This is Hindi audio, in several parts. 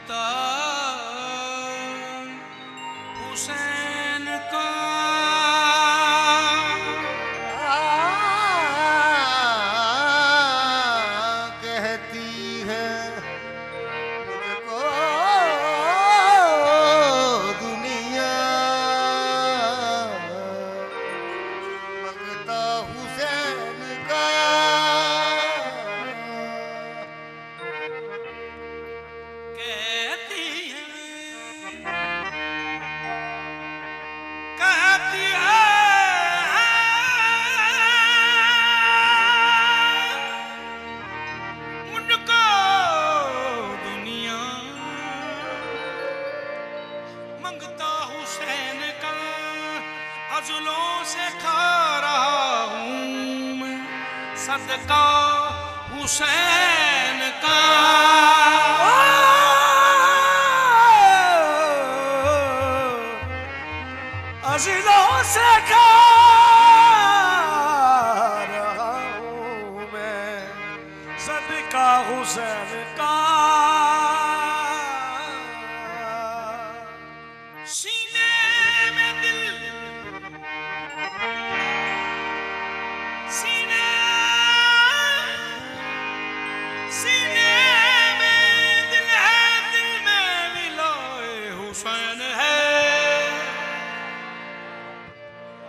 मंगता हुसैन का कहती है मुझको दुनिया मंगता हुसैन का कहती है मुझको दुनिया मंगता हुसैन का अज़लों से खा रहा हूँ मैं सदका हुसैन का अज़लों से खा रहा हूँ मैं सदका हुसैन का सीने में दिल सीने सीने में दिल है दिल में भी लोए हुसैन है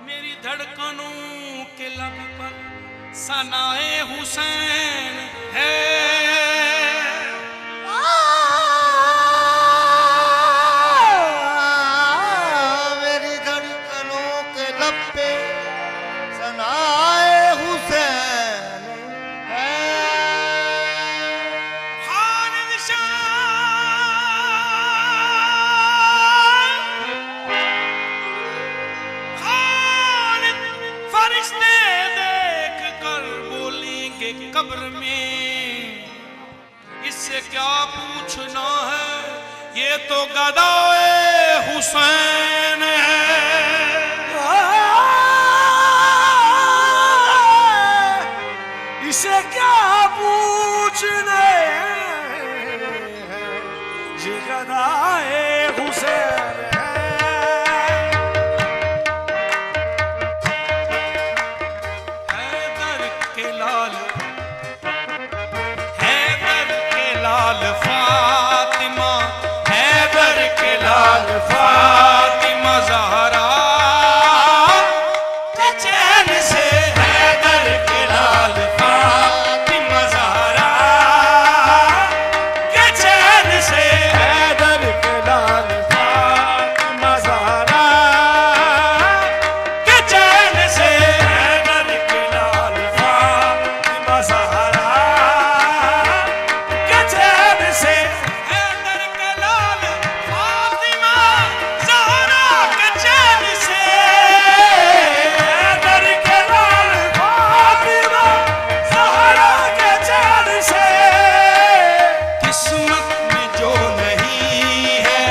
मेरी धड़कनों के लब पर सनाए हुसैन है मेरी धड़कनों के लब पे सनाए हुसैन है खालिद शाह खालिद फरिश्ते देख कर बोलेंगे कब्र में इससे क्या पूछना है ये तो गदाए हुसैन है इसे क्या पूछने हैं ये गदाए हुसैन हैदर के लाल फातिमा हैदर के लाल फातिमा ज़हरा के चैन से हैदर के लाल फातिमा ज़हरा के चैन से हैदर के लाल फातिमा ज़हरा के चैन से हैदर के लाल फातिमा ज़हरा के चैन से हैदर के लाल फातिमा ज़हरा के चैन से हैदर के लाल फातिमा ज़हरा के चैन से किस्मत में जो नहीं है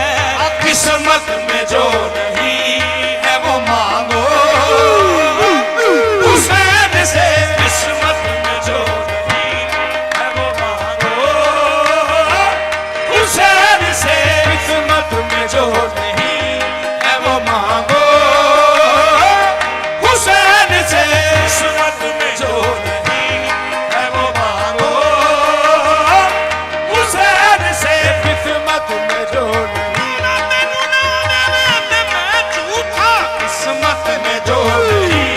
किस्मत में जो नहीं है वो मांगो हुसैन से किस्मत में जो नहीं है वो मांगो हुसैन से किस्मत में जो नहीं है वो मांगो हुसैन से किस्मत में जो नहीं है वो मांगो हुसैन से किस्मत में जो नहीं मैं झूठा किस्मत में जो नहीं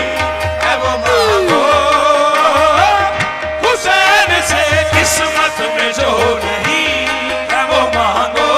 है वो मांगो हुसैन से किस्मत में जो नहीं है वो मांगो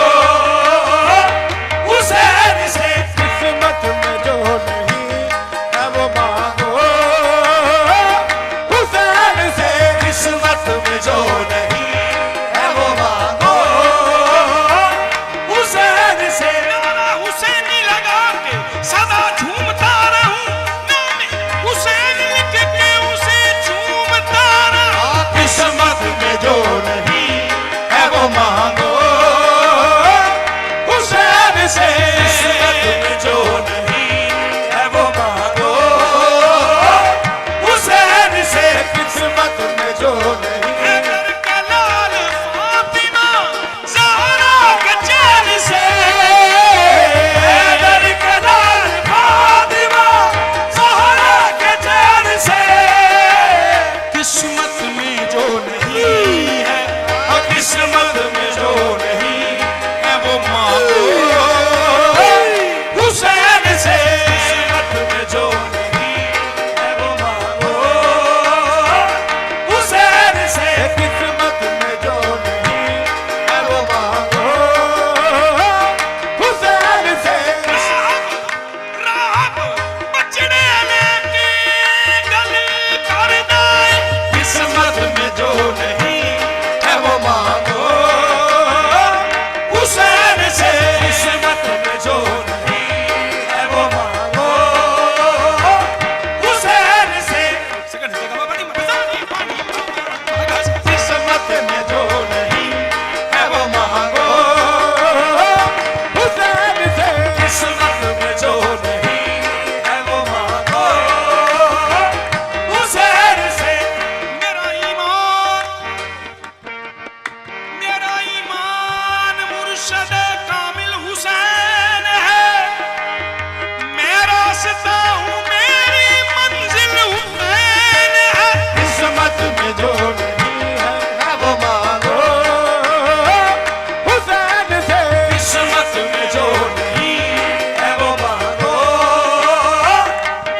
मुर्शद कामिल हुसैन है, मैं रास्ता हूँ मेरी मंजिल हुसैन है। किस्मत में जो नहीं है वो मांगो हुसैन से। किस्मत में जो नहीं है वो मांगो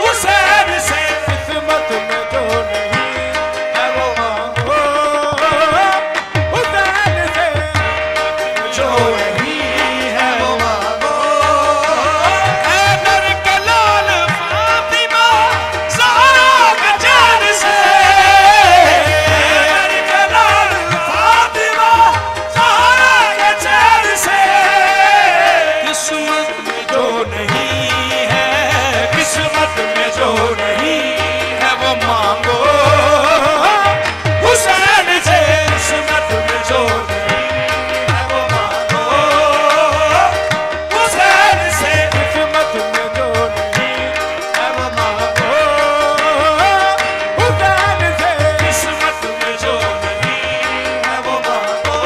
हुसैन से। किस्मत में जो नहीं है वो मांगो हुसैन से। जो नहीं है वो मांगो हैदर के लाल फातिमा ज़हरा के चैन से। हैदर के लाल फातिमा ज़हरा के चैन से। किस्मत में जो नहीं है, किस्मत में जो नहीं है वो मांगो हुसैन से। किस्मत में जो नहीं है वो मांगो हुसैन से। किस्मत में जो नहीं है वो मांगो हुसैन से। किस्मत में जो नहीं है वो मांगो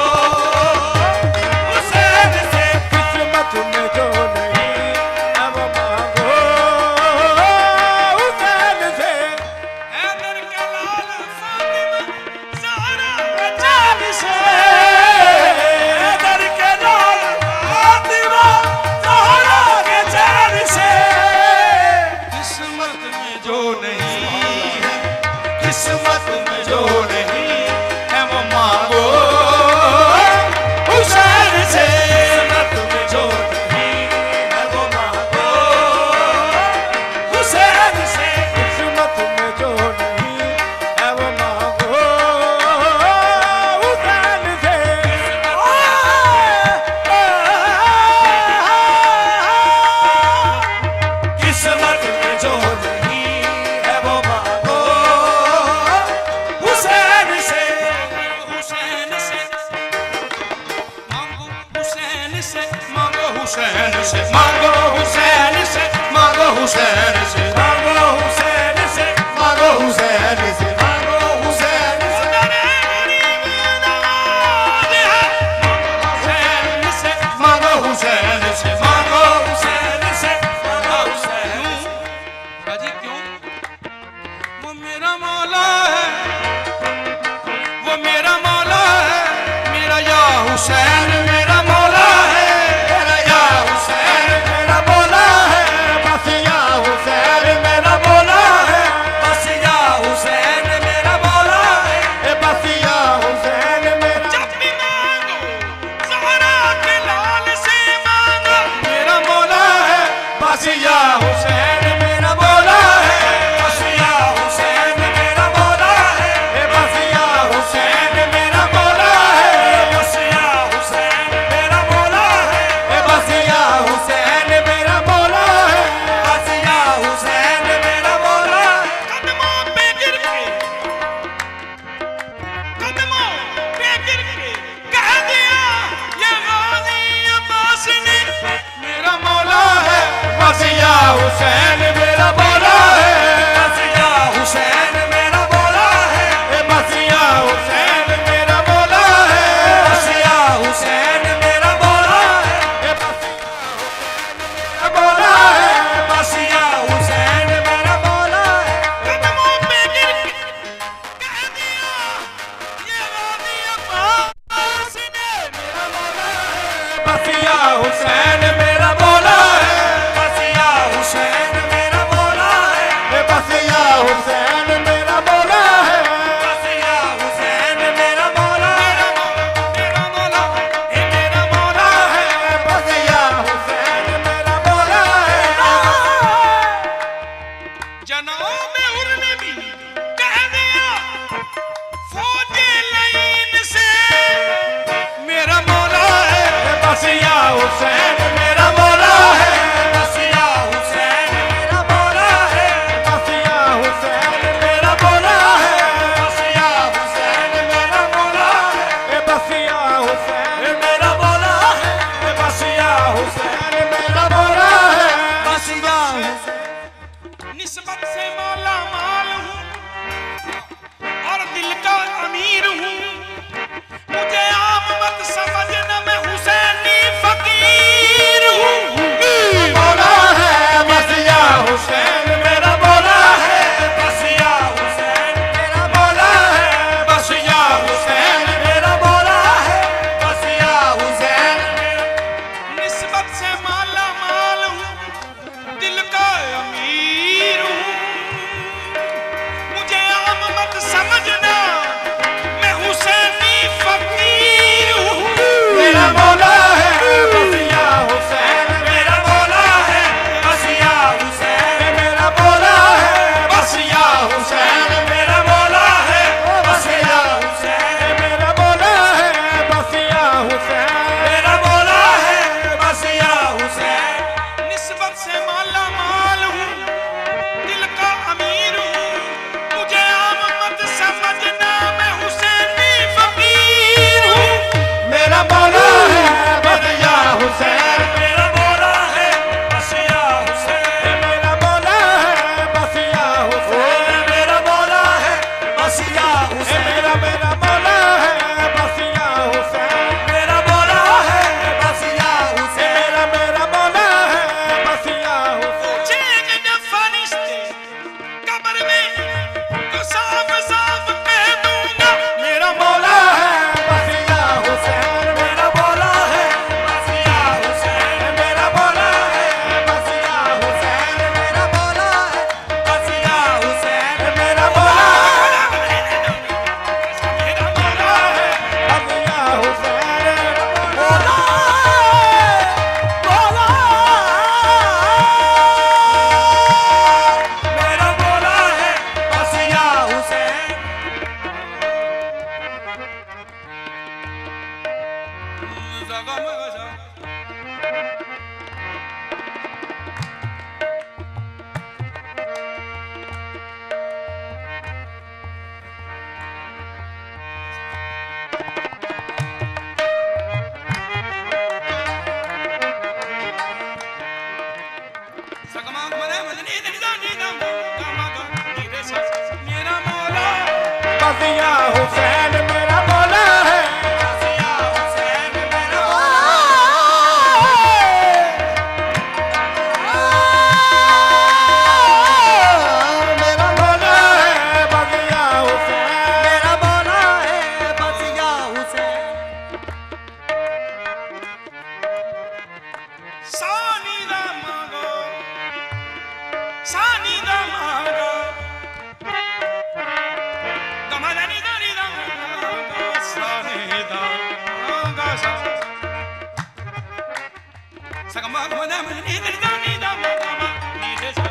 हुसैन से। किस्मत में जो नहीं है वो मांगो हुसैन से। हैदर के लाल फातिमा ज़हरा के चैन से। हैदर के लाल फातिमा ज़हरा के चैन से। किस्मत में जो नहीं है, किस्मत में जो नहीं है वो मांगो हुसैन से। किस्मत में जो नहीं है वो मांगो हुसैन से। किस्मत में जो नहीं है वो मांगो हुसैन से। किस्मत में जो नहीं है वो मांगो हुसैन से। हुसैन से मांगो, हुसैन से मांगो, हुसैन से मांगो, हुसैन से मांगो, हुसैन से मांगो, हुसैन से मांगो हुसैन से। मांगो हुसैन से। मांगो हुसैन से, मांगो हुसैन से, मांगो हुसैन। बाजी क्यों? वो मेरा मौला है, वो मेरा मौला है, मेरा या हुसैन मेरा मौला है, मेरा या हुसैन मेरा मौला है। बस या हुसैन मेरा मौला है, बस या हुसैन मेरा मौला है। बस या हुसैन मेरा। जब भी मांगो ज़हरा के लाल से मांगो, मेरा मौला है बस या हुसैन मेरा मौला है। बस या हुसैन मेरा मौला है। बस या हुसैन मेरा मौला है। बस या हुसैन मेरा मौला है। बस या हुसैन मेरा मौला है। बस या हुसैन मेरा मौला है। कदमों पे गिर के, कदमों पे गिर के कह दिया ये गाज़ी अब्बास ने, मेरा मौला है। बस या हुसैन मेरा मौला है। बस या हुसैन मेरा मौला है। बस या हुसैन मेरा मौला है। बस या हुसैन मेरा मौला है। मौला है। बस या हुसैन मेरा मौला है। कदमों पे गिर के कह दिया ये गाज़ी अब्बास ने, मेरा मौला है। बस या हुसैन मेरा मौला है। बस या हुसैन मेरा मौला है। बस या हुसैन मेरा मौला है। बस या हुसैन मेरा मौला है। मेरा मौला, ये मेरा मौला है। बस या हुसैन मेरा मौला है। जनाब उर्ने भी कह दिया फौजे लाइन से, मेरा मौला है। बस या हुसैन मेरा मौला है। बस या हुसैन मेरा मौला है। बस या हुसैन मेरा मौला है। बस या हुसैन मेरा मौला है। बस या हुसैन मेरा मौला है। बस या हुसैन मेरा मौला है। बस या निस्बत से मौला माल हूँ और दिल का अमीर हूँ, मुझे आम मत समझना मैं हुसैनी बसिया हुसैन मेरा मौला है, बसिया हुसैन मेरा मेरा मौला है, बसिया हुसैन मेरा मौला है, बसिया हुसैन। सानी दा मांगो, सानी दा मांगो, गमदानी दानी दा मांगो, सानी दा मांगो सा, सकमा गमदा मनी दानी दा मांगो नी दे सा।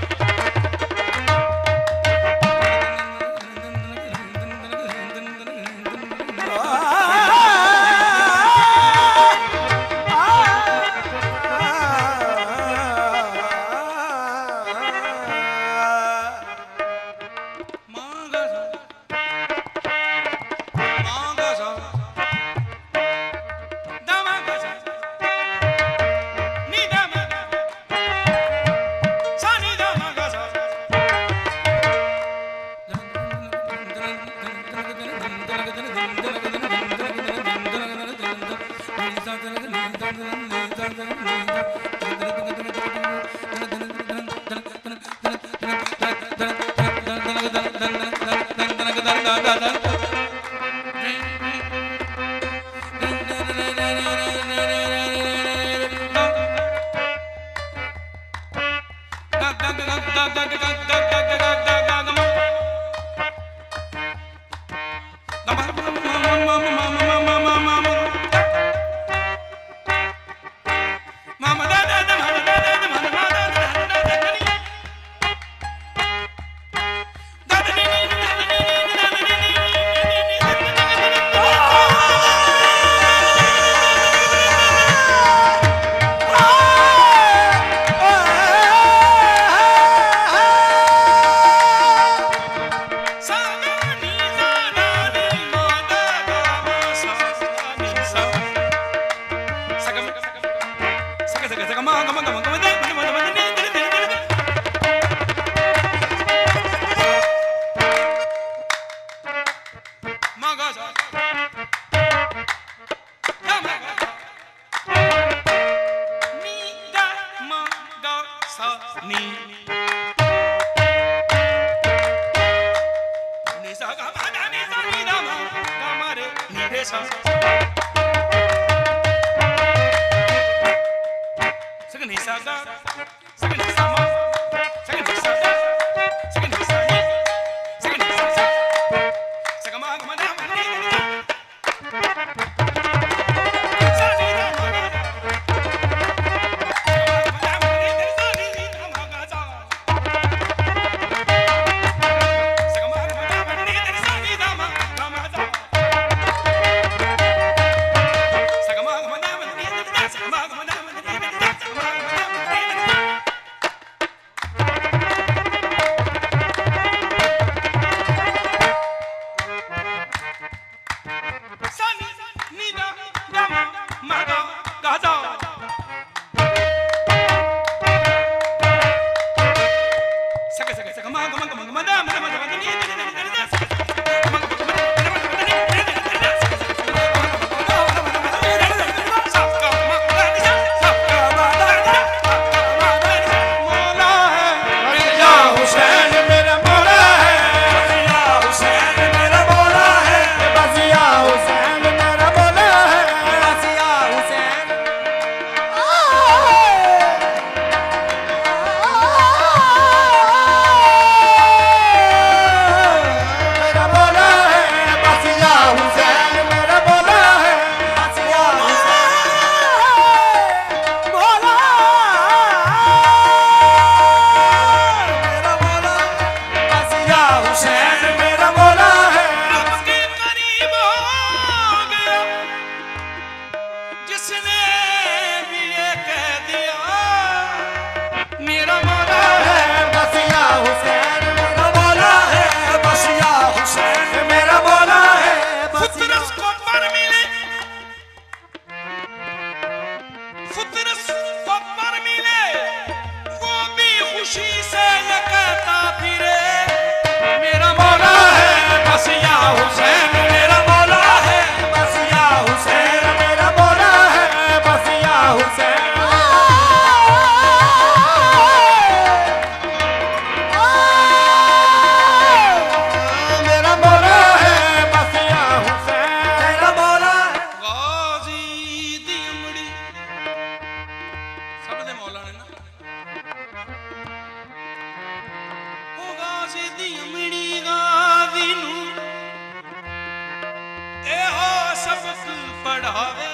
पढ़ावे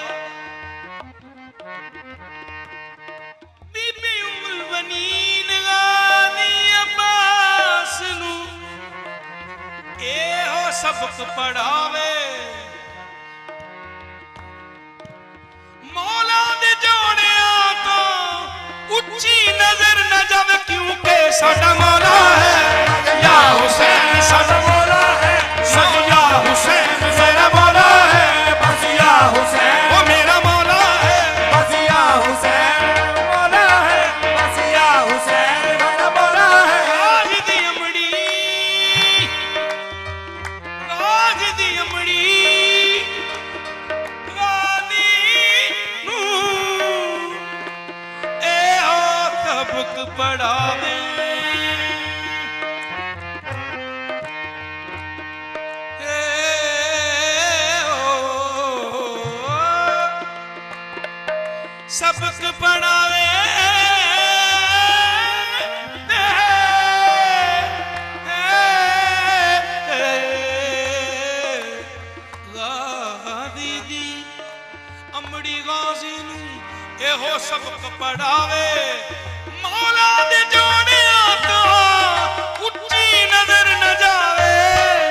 बीबी उम्र बनी लगानी अब्बास नू एहो सबक पढ़ावे मौला दे जोड़िया तो उच्ची नजर न जावे क्योंकि साडा मौला है या हुसैन साडा मौला है या हुसैन मेरा मौला है बस या हुसैन वो मेरा मौला है बस या हुसैन मौला है बस या हुसैन मेरा मौला है राज दी अमड़ी गादी नू ए हो सबक पढ़ावे सबक पढ़ावे गादी दी अमड़ी गाजी नू एहो सबक पढ़ावे मौला दे जोड़िया तो उच्ची नजर न जावे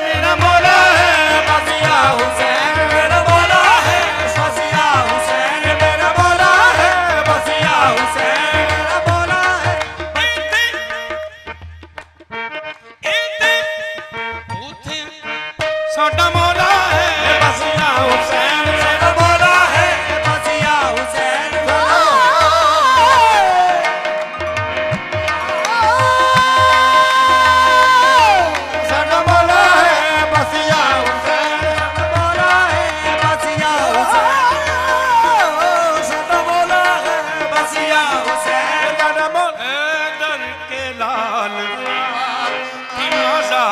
मेरा मौला है बस या हुसैन मेरा मौला है बस या हुसैन मेरा मौला है बस या हुसैन मेरा मौला है साडा मौला है बस या हुसैन मेरा मौला है बस या हुसैन साडा मौला है बस या हुसैन साडा मौला है बस या हुसैन साडा मौला है बस या हुसैन साडा मौला दर के लाल की मजा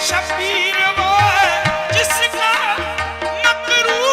शबीर वो है जिसका नकरू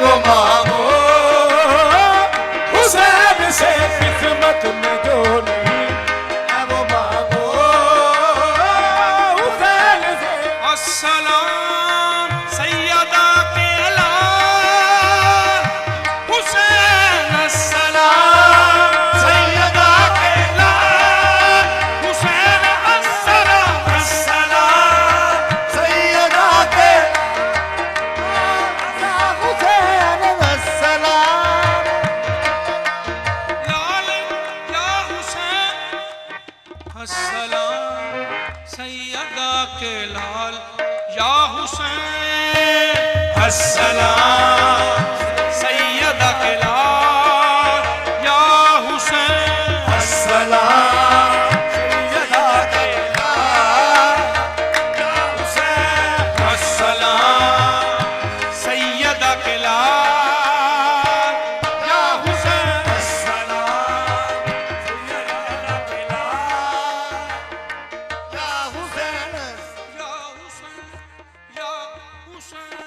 वो मांगो हुसैन से किस्मत में जो नहीं है वो मांगो हुसैन से। अस्सलाम सैयदा के लाल हुसैन, अस्सलाम सैयदा के लाल हुसैन, अस्सलाम अस्सलाम सैयदा के हुसैन अस्सलाम। लाल या हुसैन, अस्सलाम सैयदा के लाल या हुसैन, अस्सलाम सैयदा के लाल या हुसैन, अस्सलाम सैयदा के लाल या हुसैन। अस्सलाम सैयदा के लाल या हुसैन, अस्सलाम सैयदा के लाल या हुसैन। या हुसैन, या हुसैन।